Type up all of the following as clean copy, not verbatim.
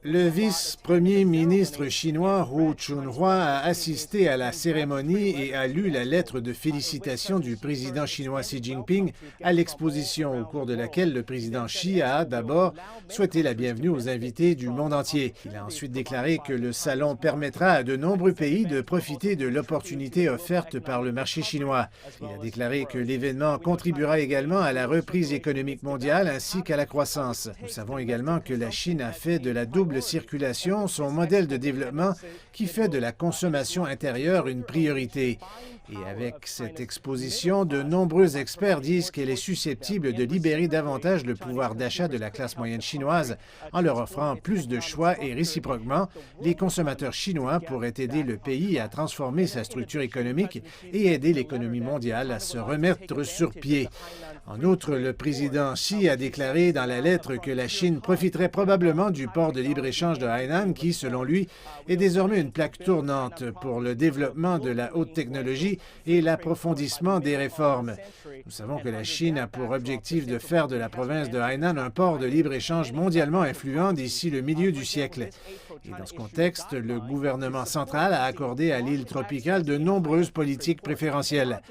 Le vice-premier ministre chinois Hu Chunhua a assisté à la cérémonie et a lu la lettre de félicitations du président chinois Xi Jinping à l'exposition, au cours de laquelle le président Xi a d'abord souhaité la bienvenue aux invités du monde entier. Il a ensuite déclaré que le salon permettra à de nombreux pays de profiter de l'opportunité offerte par le marché chinois. Il a déclaré que l'événement contribuera également à la reprise économique mondiale ainsi qu'à la croissance. Nous savons également que la Chine a fait de la double circulation son modèle de développement qui fait de la consommation intérieure une priorité. Et avec cette exposition, de nombreux experts disent qu'elle est susceptible de libérer davantage le pouvoir d'achat de la classe moyenne chinoise en leur offrant plus de choix et réciproquement, les consommateurs chinois pourraient aider le pays à transformer sa structure économique et aider l'économie mondiale à se remettre sur pied. En outre, le président Xi a déclaré dans la lettre que la Chine profiterait probablement du port de libre-échange de Hainan qui, selon lui, est désormais une plaque tournante pour le développement de la haute technologie et l'approfondissement des réformes. Nous savons que la Chine a pour objectif de faire de la province de Hainan un port de libre-échange mondialement influent d'ici le milieu du siècle. Et dans ce contexte, le gouvernement central a accordé à l'île tropicale de nombreuses politiques préférentielles.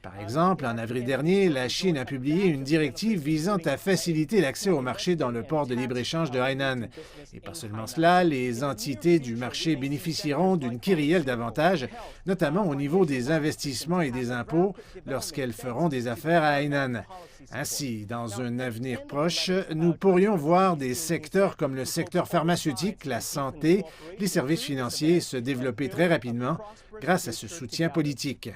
Par exemple, en avril dernier, la Chine a publié une directive visant à faciliter l'accès au marché dans le port de libre-échange de Hainan. Et pas seulement cela, les entités du marché bénéficieront d'une kyrielle d'avantages, notamment au niveau des investissements et des impôts, lorsqu'elles feront des affaires à Hainan. Ainsi, dans un avenir proche, nous pourrions voir des secteurs comme le secteur pharmaceutique, la santé, les services financiers se développer très rapidement grâce à ce soutien politique.